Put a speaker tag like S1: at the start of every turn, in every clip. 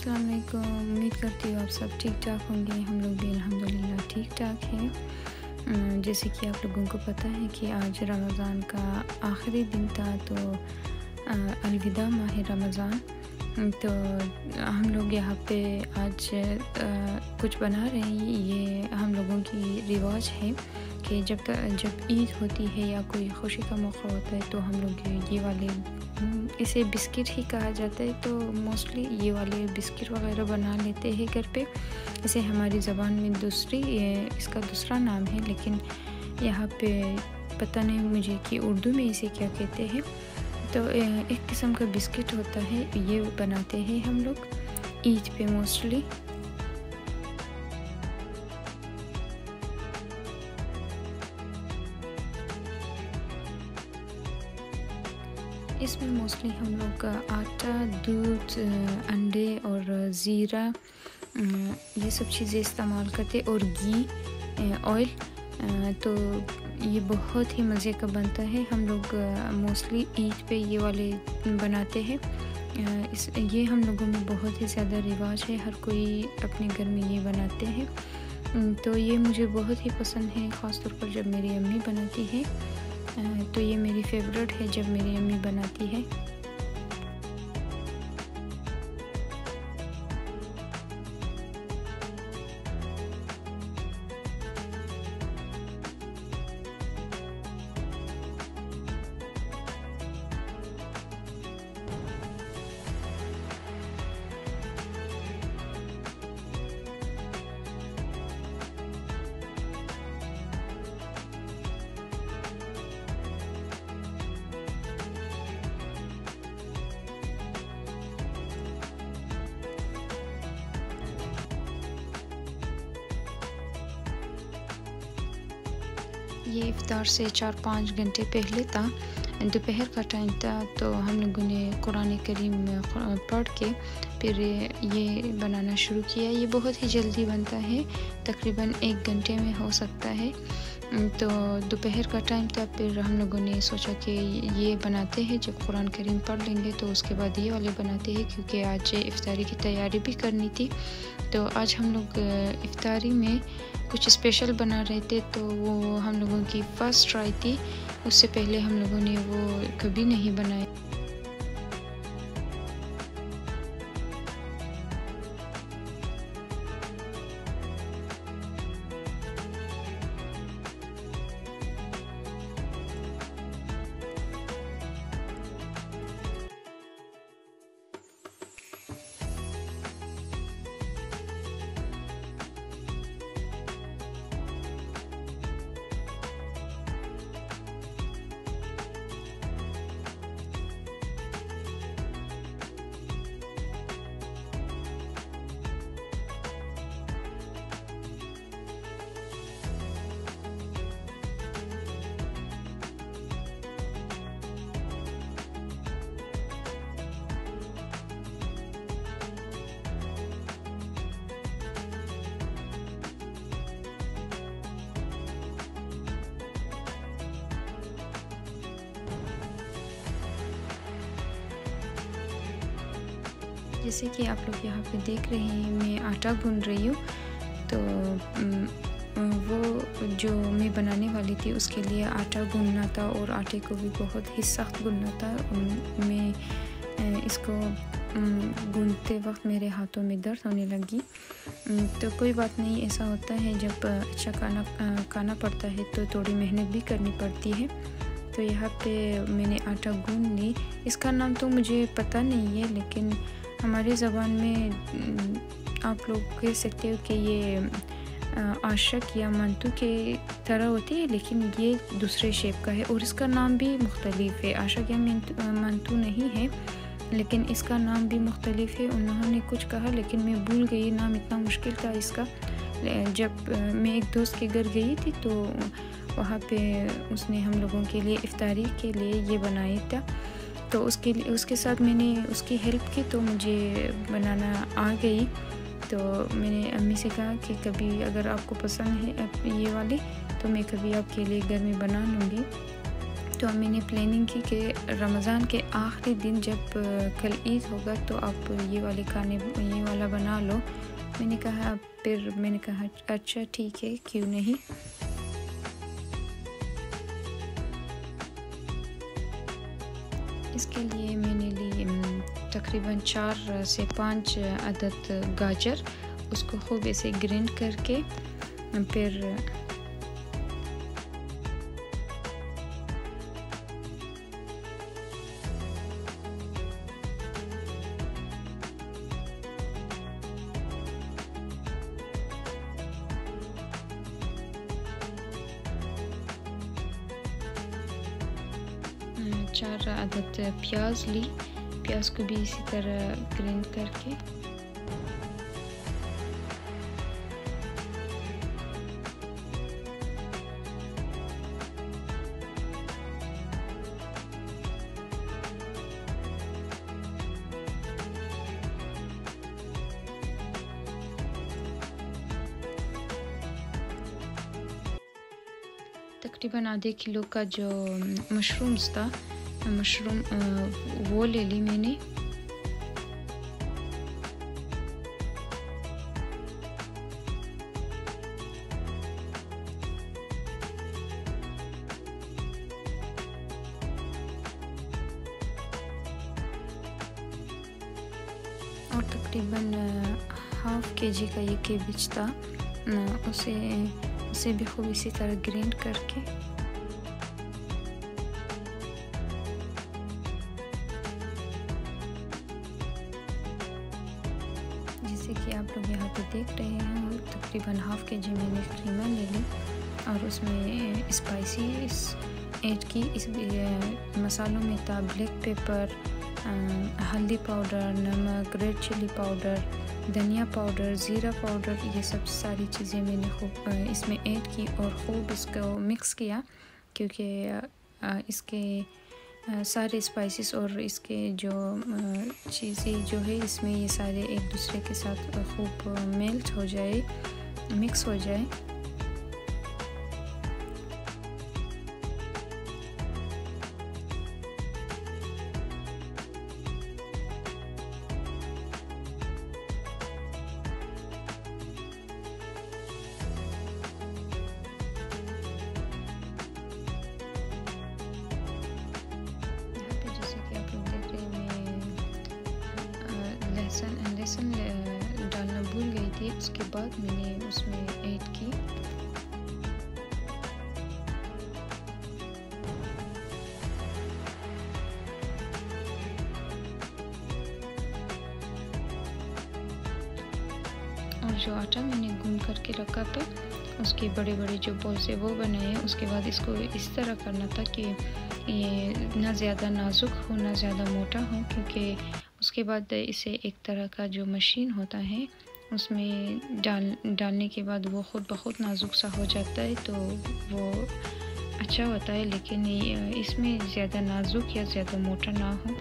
S1: अस्सलाम वालेकुम। उम्मीद करती हूँ आप सब ठीक ठाक होंगे। हम लोग भी अल्हम्दुलिल्लाह ठीक ठाक हैं। जैसे कि आप लोगों को पता है कि आज रमज़ान का आखिरी दिन था, तो अलविदा माह रमज़ान। तो हम लोग यहाँ पे आज कुछ बना रहे हैं। ये हम लोगों की रिवाज है कि जब ईद होती है या कोई खुशी का मौका होता है तो हम लोग ये वाले, इसे बिस्किट ही कहा जाता है, तो मोस्टली ये वाले बिस्किट वगैरह बना लेते हैं घर पे। इसे हमारी ज़बान में इसका दूसरा नाम है, लेकिन यहाँ पे पता नहीं मुझे कि उर्दू में इसे क्या कहते हैं। तो एक किस्म का बिस्किट होता है, ये बनाते हैं हम लोग ईद पे मोस्टली। इसमें मोस्टली हम लोग आटा, दूध, अंडे और ज़ीरा, ये सब चीज़ें इस्तेमाल करते, और घी, ऑयल। तो ये बहुत ही मज़े का बनता है। हम लोग मोस्टली ईद पे ये वाले बनाते हैं। ये हम लोगों में बहुत ही ज़्यादा रिवाज है, हर कोई अपने घर में ये बनाते हैं। तो ये मुझे बहुत ही पसंद है, ख़ास तौर पर जब मेरी अम्मी बनाती है। तो ये मेरी फेवरेट है जब मेरी अम्मी बनाती है। ये इफ्तार से 4-5 घंटे पहले था, दोपहर का टाइम था। तो हम लोगों ने कुरान करीम पढ़ के फिर ये बनाना शुरू किया। ये बहुत ही जल्दी बनता है, तकरीबन 1 घंटे में हो सकता है। तो दोपहर का टाइम था, फिर हम लोगों ने सोचा कि ये बनाते हैं, जब कुरान करीम पढ़ लेंगे तो उसके बाद ये वाले बनाते हैं, क्योंकि आज इफ्तारी की तैयारी भी करनी थी। तो आज हम लोग इफ्तारी में कुछ स्पेशल बना रहे थे, तो वो हम लोगों की फ़र्स्ट ट्राई थी। उससे पहले हम लोगों ने वो कभी नहीं बनाया। जैसे कि आप लोग यहाँ पे देख रहे हैं, मैं आटा गूंद रही हूँ। तो वो जो मैं बनाने वाली थी उसके लिए आटा गूंदना था, और आटे को भी बहुत ही सख्त गूंदना था। मैं इसको गूंदते वक्त मेरे हाथों में दर्द होने लगी। तो कोई बात नहीं, ऐसा होता है जब अच्छा खाना पड़ता है तो थोड़ी मेहनत भी करनी पड़ती है। तो यहाँ पे मैंने आटा गूंद ली। इसका नाम तो मुझे पता नहीं है, लेकिन हमारी ज़बान में आप लोग कह सकते हो कि ये आशक या मंतू के तरह होती है, लेकिन ये दूसरे शेप का है और इसका नाम भी मुख्तलिफ है। आशक या मंतू नहीं है, लेकिन इसका नाम भी मुख्तलिफ है। उन्होंने कुछ कहा लेकिन मैं भूल गई, नाम इतना मुश्किल था इसका। जब मैं एक दोस्त के घर गई थी तो वहाँ पे उसने हम लोगों के लिए इफ्तारी के लिए ये बनाया था। तो उसके साथ मैंने उसकी हेल्प की, तो मुझे बनाना आ गई। तो मैंने अम्मी से कहा कि कभी अगर आपको पसंद है ये वाली, तो मैं कभी आपके लिए घर में बना लूँगी। तो मैंने प्लानिंग की कि रमज़ान के आखिरी दिन जब कल ईद होगा तो आप ये वाला बना लो। मैंने कहा अच्छा ठीक है, क्यों नहीं। इसके लिए मैंने ली तकरीबन 4 से 5 अदद गाजर। उसको खूब ऐसे ग्राइंड करके फिर 4 अदद प्याज ली। प्याज को भी इसी तरह ग्राइंड करके तकरीबन आधे किलो का जो मशरूम्स था, वो ले ली मैंने। और तकरीबन हाफ केजी का ये केबेज था, उसे भी खूब इसी तरह ग्राइंड करके जैसे कि आप लोग यहाँ पे देख रहे हैं। तकरीबन हाफ केजी मैंने कीमा ले ली और उसमें स्पाइसीज ऐड की। इस मसालों में था ब्लैक पेपर, हल्दी पाउडर, नमक, रेड चिली पाउडर, धनिया पाउडर, ज़ीरा पाउडर। ये सब सारी चीज़ें मैंने खूब इसमें ऐड की और ख़ूब इसको मिक्स किया, क्योंकि इसके सारे स्पाइसेस और इसके जो चीज़ें जो है इसमें ये सारे एक दूसरे के साथ खूब मेल्ट हो जाए, मिक्स हो जाए। लहसुन डालना भूल गई थी, उसके बाद मैंने उसमें ऐड की। और जो आटा मैंने गूंद करके रखा था उसके बड़े बड़े जो बॉल्स है वो बनाए। उसके बाद इसको इस तरह करना था कि ये ना ज़्यादा नाजुक हो ना ज़्यादा मोटा हो, क्योंकि उसके बाद इसे एक तरह का जो मशीन होता है उसमें डालने के बाद वो ख़ुद बहुत नाजुक सा हो जाता है, तो वो अच्छा होता है। लेकिन इसमें ज़्यादा नाजुक या ज़्यादा मोटा ना हो।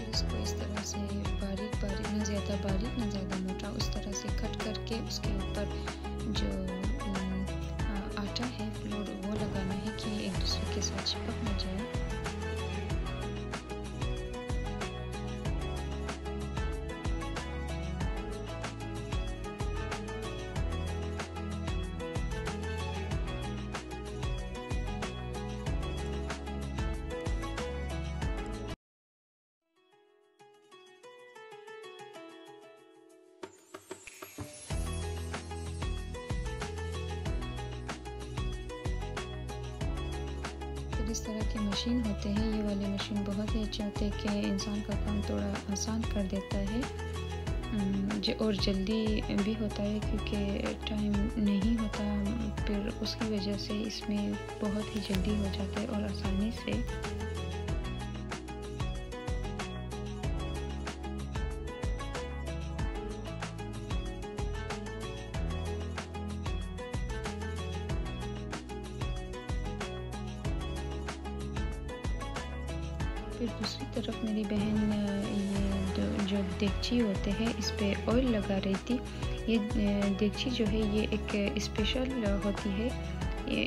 S1: इसको इस तरह से बारीक बारीक, ना ज़्यादा बारीक ना ज़्यादा मोटा, उस तरह से कट करके उसके ऊपर जो आटा है फ्लोर वो लगाना है कि एक दूसरे के साथ चिपक ना जाए। इस तरह के मशीन होते हैं, ये वाले मशीन बहुत ही अच्छे होते हैं कि इंसान का काम थोड़ा आसान कर देता है और जल्दी भी होता है, क्योंकि टाइम नहीं होता फिर उसकी वजह से इसमें बहुत ही जल्दी हो जाता है और आसानी से। फिर दूसरी तरफ मेरी बहन जो देगची होते हैं इस पे ऑयल लगा रही थी। ये देगची जो है ये एक स्पेशल होती है।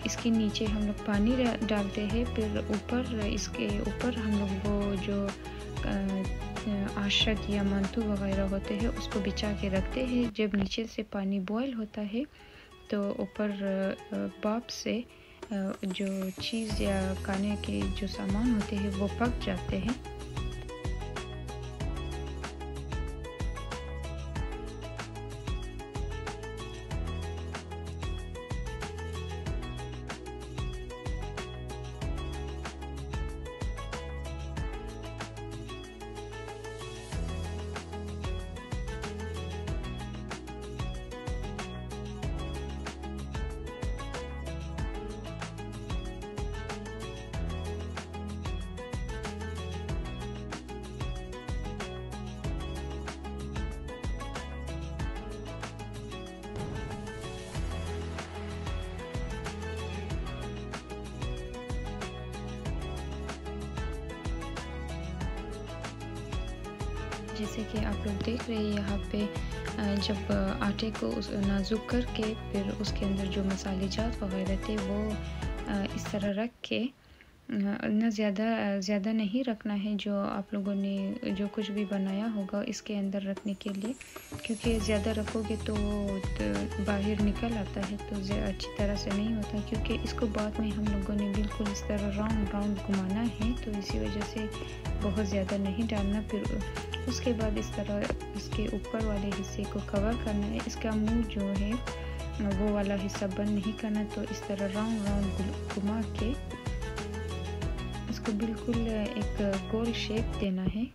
S1: इसके नीचे हम लोग पानी डालते हैं, फिर ऊपर इसके ऊपर हम लोग वो जो आशक या मंतू वगैरह होते हैं उसको बिछा के रखते हैं। जब नीचे से पानी बॉयल होता है तो ऊपर भाप से जो चीज़ या खाने के जो सामान होते हैं वो पक जाते हैं। जैसे कि आप लोग देख रहे हैं यहाँ पे जब आटे को नाजुक करके फिर उसके अंदर जो मसाले जात वगैरह थे वो इस तरह रख के ना ज़्यादा नहीं रखना है जो आप लोगों ने जो कुछ भी बनाया होगा इसके अंदर रखने के लिए, क्योंकि ज़्यादा रखोगे तो बाहर निकल आता है तो अच्छी तरह से नहीं होता। क्योंकि इसको बाद में हम लोगों ने बिल्कुल इस तरह राउंड घुमाना है तो इसी वजह से बहुत ज़्यादा नहीं डालना। फिर उसके बाद इस तरह इसके ऊपर वाले हिस्से को कवर करना है। इसका मुंह जो है वो वाला हिस्सा बंद नहीं करना, तो इस तरह राउंड घुमा के इसको बिल्कुल एक गोल शेप देना है।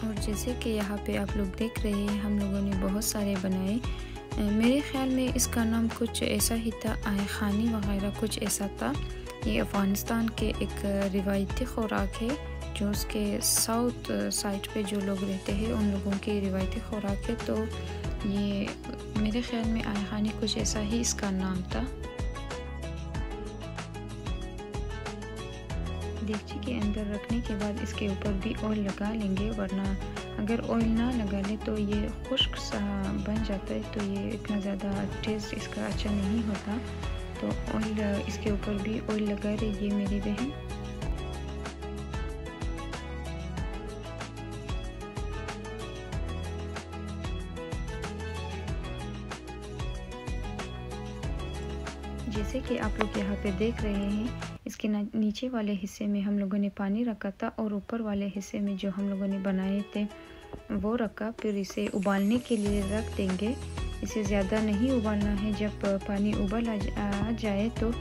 S1: और जैसे कि यहाँ पे आप लोग देख रहे हैं हम लोगों ने बहुत सारे बनाए। मेरे ख़्याल में इसका नाम कुछ ऐसा ही था, आय खानी वगैरह कुछ ऐसा था। ये अफ़गानिस्तान के एक रिवायती खुराक है जो उसके साउथ साइड पे जो लोग रहते हैं उन लोगों की रिवायती खुराक है। तो ये मेरे ख़्याल में आय खानी कुछ ऐसा ही इसका नाम था। देगची के अंदर रखने के बाद इसके ऊपर भी ऑयल लगा लेंगे, वरना अगर ऑयल ना लगा ले तो ये खुश्क सा बन जाता है, तो ये इतना ज़्यादा टेस्ट इसका अच्छा नहीं होता। तो ऑयल इसके ऊपर भी ऑयल लगा रही है मेरी बहन। जैसे कि आप लोग यहाँ पे देख रहे हैं इसके नीचे वाले हिस्से में हम लोगों ने पानी रखा था और ऊपर वाले हिस्से में जो हम लोगों ने बनाए थे वो रखा। फिर इसे उबालने के लिए रख देंगे। इसे ज़्यादा नहीं उबालना है। जब पानी उबल आ जाए तो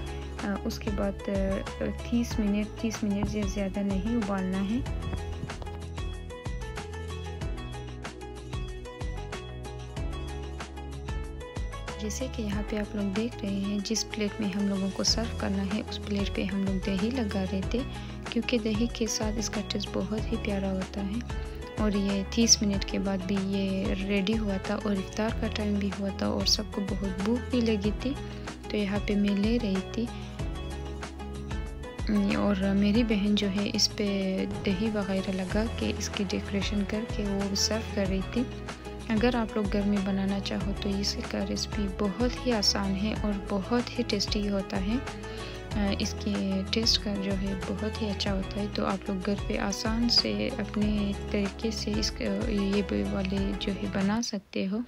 S1: उसके बाद 30 मिनट से ज़्यादा नहीं उबालना है। जैसे कि यहाँ पे आप लोग देख रहे हैं जिस प्लेट में हम लोगों को सर्व करना है उस प्लेट पे हम लोग दही लगा रहे थे, क्योंकि दही के साथ इसका टेस्ट बहुत ही प्यारा होता है। और ये 30 मिनट के बाद भी ये रेडी हुआ था और इफ्तार का टाइम भी हुआ था और सबको बहुत भूख भी लगी थी, तो यहाँ पे मैं ले रही थी। और मेरी बहन जो है इस पे दही वगैरह लगा के इसकी डेकोरेशन करके वो सर्व कर रही थी। अगर आप लोग घर में बनाना चाहो तो इसका रेसिपी बहुत ही आसान है और बहुत ही टेस्टी होता है। इसके टेस्ट का जो है बहुत ही अच्छा होता है। तो आप लोग घर पे आसान से अपने तरीके से ये वाले जो है बना सकते हो।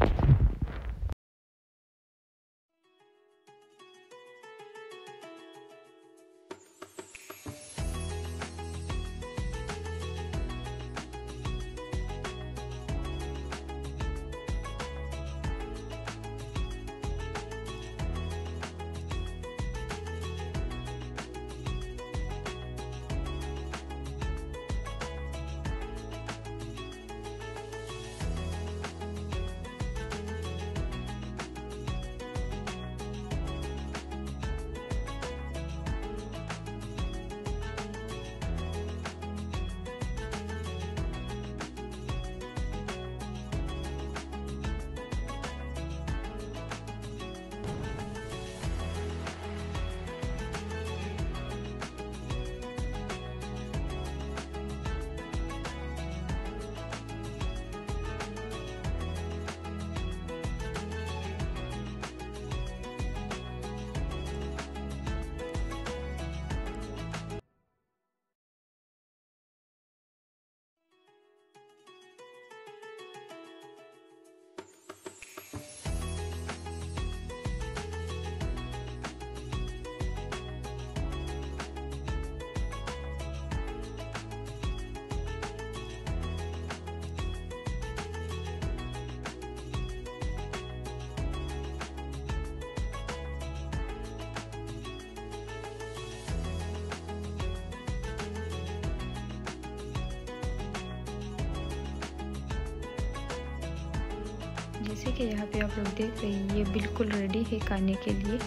S1: जैसे कि यहाँ पे आप लोग देख रहे हैं ये बिल्कुल रेडी है खाने के लिए।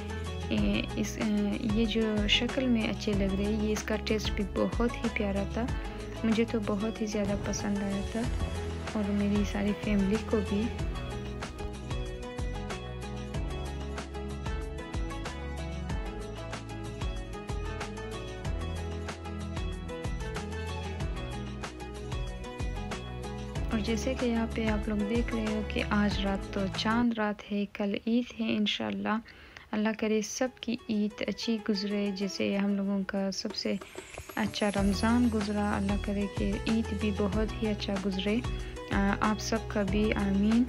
S1: ये जो शक्ल में अच्छे लग रहे हैं, ये इसका टेस्ट भी बहुत ही प्यारा था। मुझे तो बहुत ही ज़्यादा पसंद आया था और मेरी सारी फैमिली को भी। और जैसे कि यहाँ पे आप लोग देख रहे हो कि आज रात तो चांद रात है, कल ईद है इंशाल्लाह। अल्लाह करे सब की ईद अच्छी गुजरे, जैसे हम लोगों का सबसे अच्छा रमज़ान गुजरा। अल्लाह करे कि ईद भी बहुत ही अच्छा गुजरे आप सब का भी, आमीन।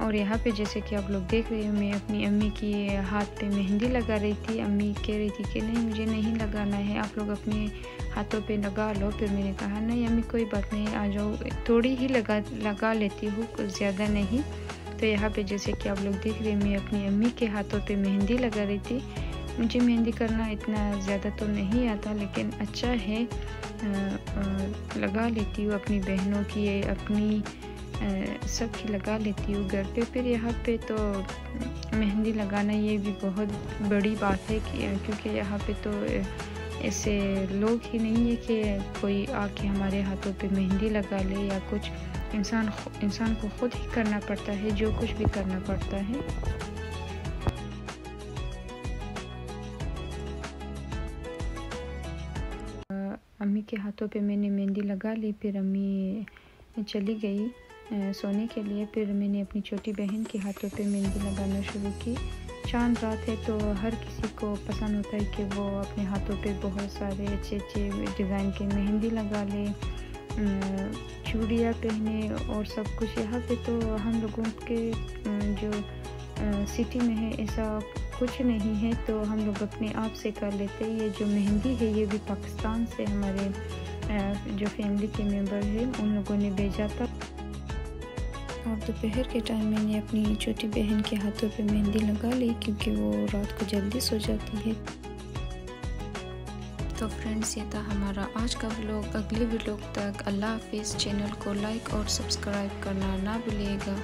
S1: और यहाँ पे जैसे कि आप लोग देख रहे हो मैं अपनी अम्मी की हाथ पे मेहंदी लगा रही थी। अम्मी कह रही थी कि नहीं मुझे नहीं लगाना है, आप लोग अपने हाथों पे लगा लो। फिर मैंने कहा नहीं अम्मी कोई बात नहीं, आ जाओ, थोड़ी ही लगा लेती हूँ, कुछ ज़्यादा नहीं। तो यहाँ पे जैसे कि आप लोग देख रहे हैं मैं अपनी अम्मी के हाथों पे मेहंदी लगा रही थी। मुझे मेहंदी करना इतना ज़्यादा तो नहीं आता, लेकिन अच्छा है लगा लेती हूँ। अपनी बहनों की, अपनी सब की लगा लेती हूँ घर पे। फिर यहाँ पे तो मेहंदी लगाना ये भी बहुत बड़ी बात है क्योंकि यहाँ पे तो ऐसे लोग ही नहीं है कि कोई आके हमारे हाथों पे मेहंदी लगा ले या कुछ। इंसान को खुद ही करना पड़ता है, जो कुछ भी करना पड़ता है। अम्मी के हाथों पे मैंने मेहंदी लगा ली। फिर अम्मी चली गई सोने के लिए। फिर मैंने अपनी छोटी बहन के हाथों पे मेहंदी लगाना शुरू की। चांद रात है तो हर किसी को पसंद होता है कि वो अपने हाथों पे बहुत सारे अच्छे अच्छे डिज़ाइन के मेहंदी लगा ले, चूड़ियाँ पहने और सब कुछ। यहाँ पे तो हम लोगों के जो सिटी में है ऐसा कुछ नहीं है, तो हम लोग अपने आप से कर लेते हैं। ये जो मेहंदी है ये भी पाकिस्तान से हमारे जो फैमिली के मेंबर हैं उन लोगों ने भेजा था। और दोपहर के टाइम मैंने अपनी छोटी बहन के हाथों पे मेहंदी लगा ली क्योंकि वो रात को जल्दी सो जाती है। तो फ्रेंड्स ये था हमारा आज का व्लॉग। अगले व्लॉग तक अल्लाह हाफिज़। चैनल को लाइक और सब्सक्राइब करना ना भूलिएगा।